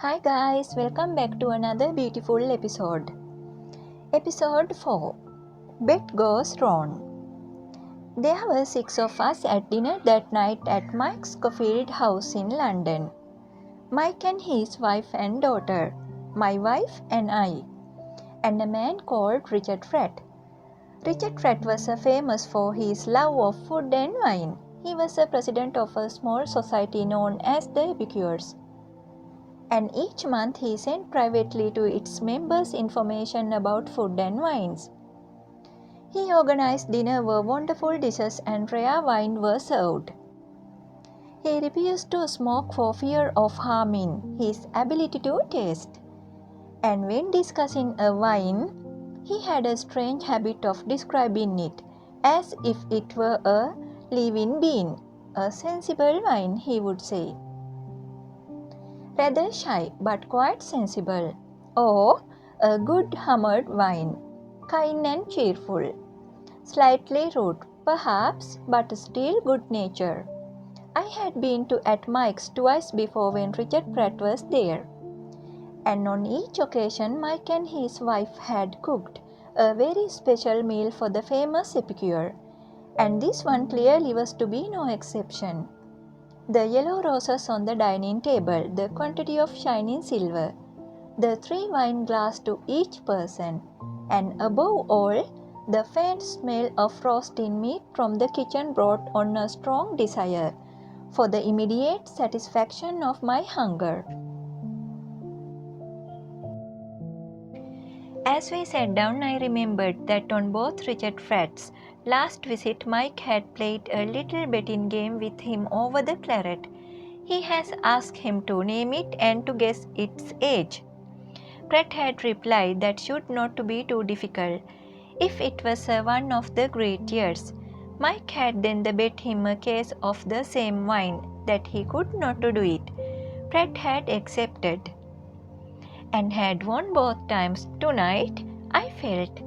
Hi guys, welcome back to another beautiful episode. Episode 4 Bet Goes Wrong. There were 6 of us at dinner that night at Mike Scofield's house in London. Mike and his wife and daughter, my wife and I, and a man called Richard Pratt. Richard Pratt was famous for his love of food and wine. He was the president of a small society known as the Epicures. And each month he sent privately to its members information about food and wines. He organized dinner where wonderful dishes and rare wine were served. He refused to smoke for fear of harming his ability to taste. And when discussing a wine, he had a strange habit of describing it as if it were a living being. A sensible wine, he would say. Rather shy but quite sensible. Oh, a good humoured wine, kind and cheerful. Slightly rude, perhaps, but still good-natured. I had been at Mike's twice before when Richard Pratt was there. And on each occasion Mike and his wife had cooked a very special meal for the famous epicure. And this one clearly was to be no exception. The yellow roses on the dining table, the quantity of shining silver, the 3 wine glasses to each person, and above all, the faint smell of roasting meat from the kitchen brought on a strong desire for the immediate satisfaction of my hunger. As we sat down, I remembered that on both Richard Pratt's last visit, Mike had played a little betting game with him over the claret. He has asked him to name it and to guess its age. Pratt had replied that should not be too difficult, if it was one of the great years. Mike had then bet him a case of the same wine that he could not do it. Pratt had accepted and had won both times. Tonight, I felt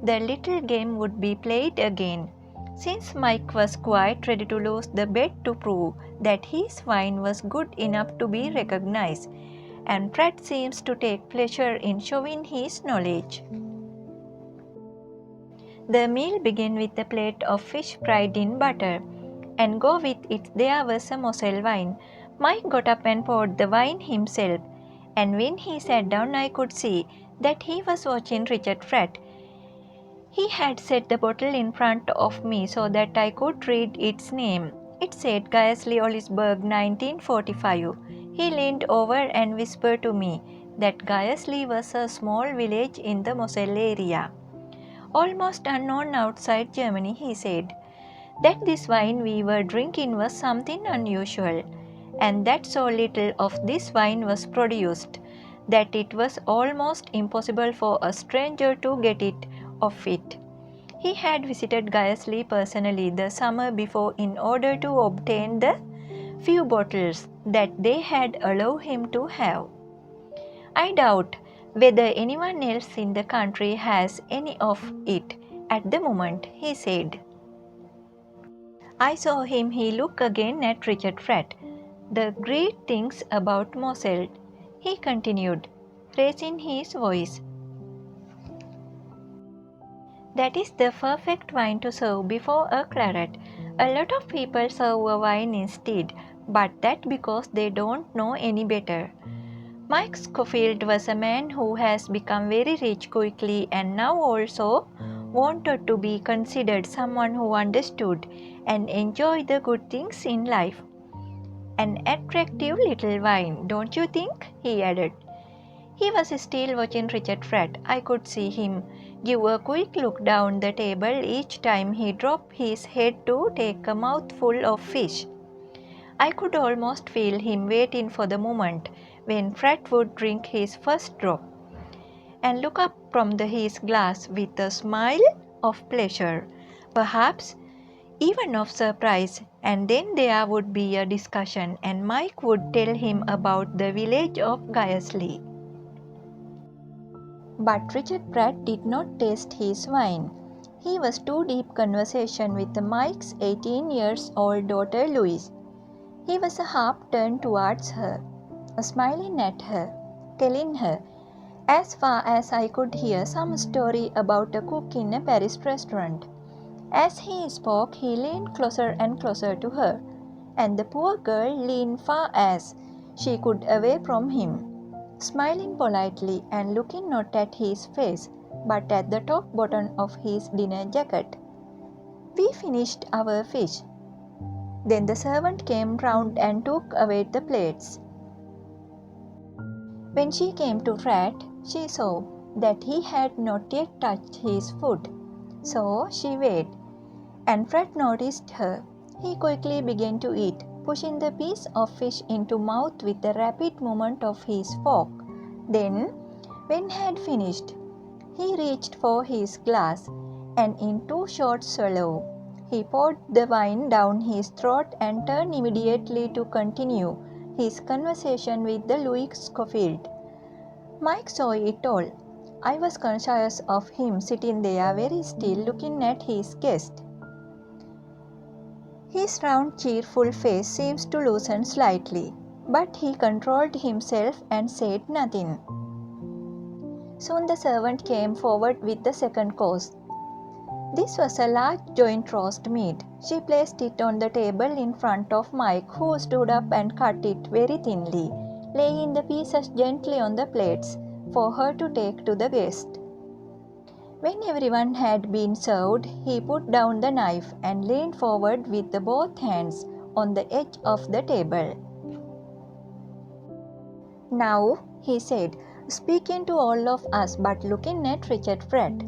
the little game would be played again, since Mike was quite ready to lose the bet to prove that his wine was good enough to be recognized, and Pratt seems to take pleasure in showing his knowledge. The meal began with a plate of fish fried in butter, and go with it there was a Moselle wine. Mike got up and poured the wine himself, and when he sat down I could see that he was watching Richard Pratt. He had set the bottle in front of me so that I could read its name. It said Gaisley Olisburg 1945. He leaned over and whispered to me that Gaisley was a small village in the Moselle area, almost unknown outside Germany. He said that this wine we were drinking was something unusual, and that so little of this wine was produced that it was almost impossible for a stranger to get it of it. He had visited Gaisley personally the summer before in order to obtain the few bottles that they had allowed him to have. I doubt whether anyone else in the country has any of it at the moment, he said. I saw him look again at Richard Pratt. The great things about Moselle, he continued, raising his voice. That is the perfect wine to serve before a claret. A lot of people serve a wine instead, but that because they don't know any better. Mike Scofield was a man who has become very rich quickly and now also wanted to be considered someone who understood and enjoyed the good things in life. An attractive little wine, don't you think? He added. He was still watching Richard Pratt. I could see him give a quick look down the table each time he dropped his head to take a mouthful of fish. I could almost feel him waiting for the moment when Pratt would drink his first drop and look up from his glass with a smile of pleasure, perhaps even of surprise, and then there would be a discussion and Mike would tell him about the village of Gaisley. But Richard Pratt did not taste his wine. He was too deep conversation with Mike's 18 years old daughter Louise. He was half turned towards her. smiling at her, telling her, as far as I could hear, some story about a cook in a Paris restaurant. As he spoke, he leaned closer and closer to her, and the poor girl leaned far as she could away from him, smiling politely and looking not at his face, but at the top button of his dinner jacket. We finished our fish. Then the servant came round and took away the plates. When she came to Fred, she saw that he had not yet touched his food. So she waited, and Fred noticed her. He quickly began to eat, pushing the piece of fish into mouth with a rapid movement of his fork. Then, when he had finished, he reached for his glass, and in 2 short swallows, he poured the wine down his throat and turned immediately to continue his conversation with the Louis Scofield. Mike saw it all. I was conscious of him sitting there very still looking at his guest. His round cheerful face seemed to loosen slightly, but he controlled himself and said nothing. Soon the servant came forward with the second course. This was a large joint roast meat. She placed it on the table in front of Mike, who stood up and cut it very thinly, laying the pieces gently on the plates for her to take to the guest. When everyone had been served, he put down the knife and leaned forward with both hands on the edge of the table. Now, he said, speaking to all of us but looking at Richard Fred,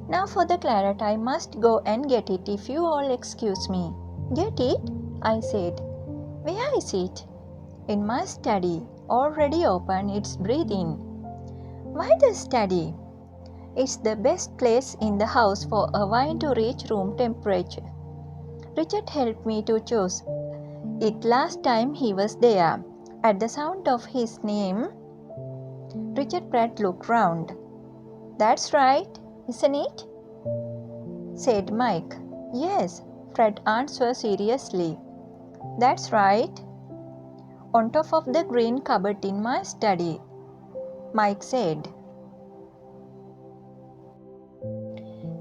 now for the claret I must go and get it if you all excuse me. Get it? I said. Where is it? In my study, already open, it's breathing. Why the study? It's the best place in the house for a wine to reach room temperature. Richard helped me to choose it last time he was there. At the sound of his name, Richard Pratt looked round. That's right, isn't it? Said Mike. Yes, Fred answered seriously. That's right. On top of the green cupboard in my study, Mike said.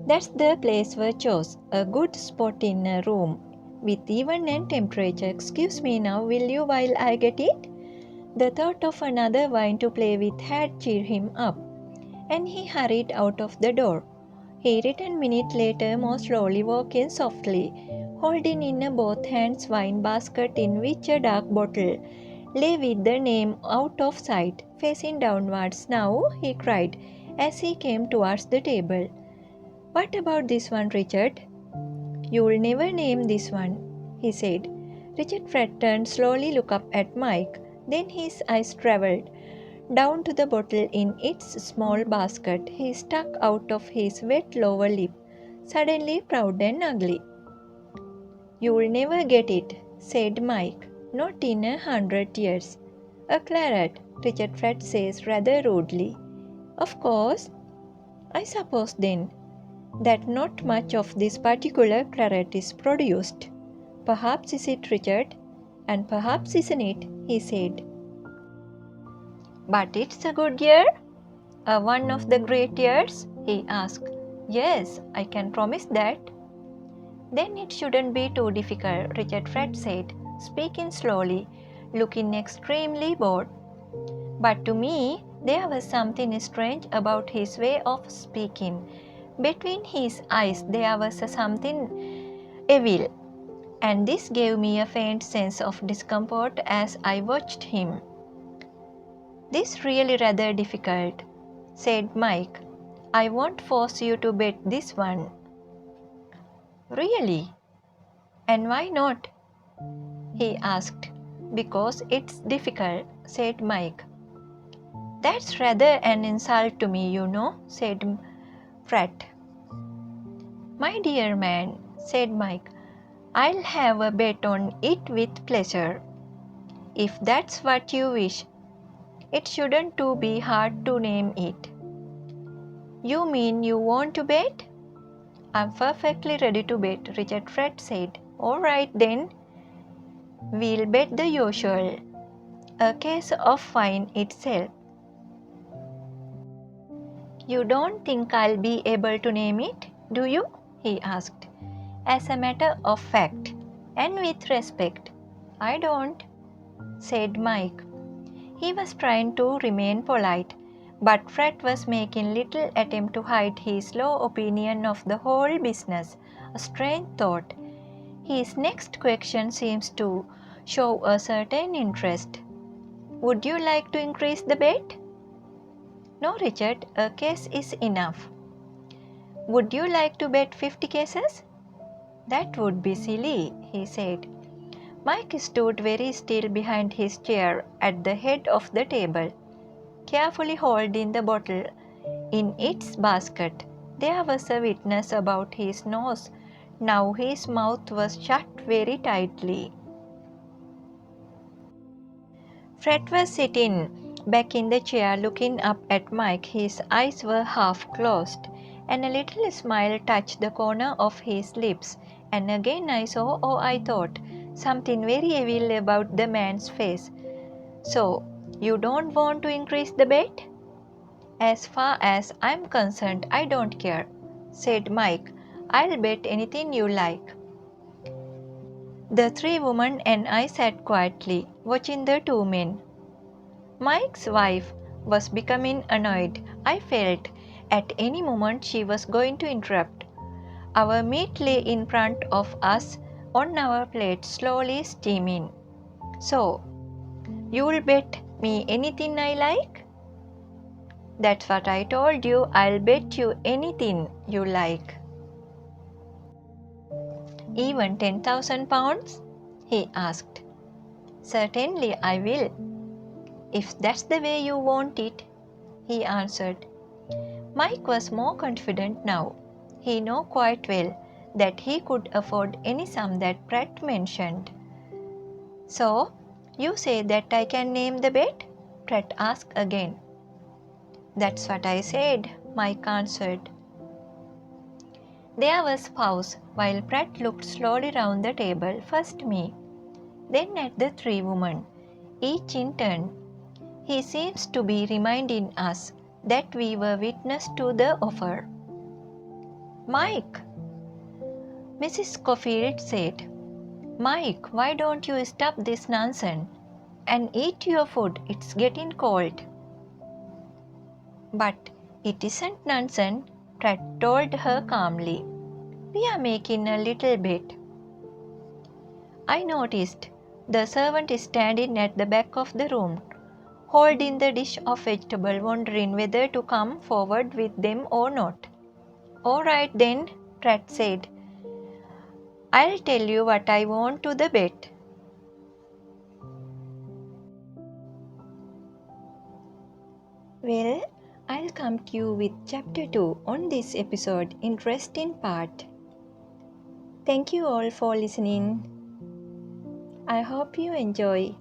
That's the place we chose, a good spot in a room with even and temperature. Excuse me now, will you while I get it? The thought of another wine to play with had cheered him up, and he hurried out of the door. He returned a minute later, more slowly, walking softly, holding in both hands wine basket in which a dark bottle lay with the name out of sight, facing downwards. Now, he cried as he came towards the table. What about this one, Richard? You'll never name this one, he said. Richard Fred turned slowly, looked up at Mike. Then his eyes travelled down to the bottle in its small basket. He stuck out of his wet lower lip, suddenly proud and ugly. You'll never get it, said Mike. Not in 100 years. A claret, Richard Fred says rather rudely. Of course. I suppose then that not much of this particular claret is produced. Perhaps is it, Richard? And perhaps isn't it, he said. But it's a good year? One of the great years? He asked. Yes, I can promise that. Then it shouldn't be too difficult, Richard Fred said, speaking slowly, looking extremely bored. But to me, there was something strange about his way of speaking. Between his eyes there was something evil, and this gave me a faint sense of discomfort as I watched him. This really rather difficult, said Mike. I won't force you to bet this one. Really? And why not? He asked. Because it's difficult, said Mike. That's rather an insult to me, you know, said Fred. My dear man, said Mike, I'll have a bet on it with pleasure. If that's what you wish, it shouldn't too be hard to name it. You mean you want to bet? I'm perfectly ready to bet, Richard Fred said. All right then. We'll bet the usual. a case of wine itself. You don't think I'll be able to name it, do you? He asked. As a matter of fact, and with respect. I don't, said Mike. He was trying to remain polite, but Fred was making little attempt to hide his low opinion of the whole business. A strange thought. His next question seems to show a certain interest. Would you like to increase the bet? No, Richard, a case is enough. Would you like to bet 50 cases? That would be silly, he said. Mike stood very still behind his chair at the head of the table, carefully holding the bottle in its basket. There was a witness about his nose. Now his mouth was shut very tightly. Fred was sitting back in the chair looking up at Mike. His eyes were half closed, and a little smile touched the corner of his lips. And again I saw, or I thought, something very evil about the man's face. So, you don't want to increase the bet? As far as I'm concerned, I don't care, said Mike. I'll bet anything you like. The three women and I sat quietly, watching the two men. Mike's wife was becoming annoyed. I felt at any moment she was going to interrupt. Our meat lay in front of us on our plate, slowly steaming. So, you'll bet me anything I like? That's what I told you. I'll bet you anything you like. Even 10,000 pounds? He asked. Certainly I will. If that's the way you want it, he answered. Mike was more confident now. He knew quite well that he could afford any sum that Pratt mentioned. So, you say that I can name the bet? Pratt asked again. That's what I said, Mike answered. There was pause while Pratt looked slowly round the table, first me, then at the three women, each in turn. He seems to be reminding us that we were witness to the offer. Mike, Mrs. Schofield said. Mike, why don't you stop this nonsense and eat your food? It's getting cold. But it isn't nonsense, Pratt told her calmly. We are making a little bet. I noticed the servant standing at the back of the room, holding the dish of vegetable, wondering whether to come forward with them or not. All right then, Pratt said. I'll tell you what I want to the bet. Well, I'll come to you with chapter 2 on this episode, interesting part. Thank you all for listening. I hope you enjoy.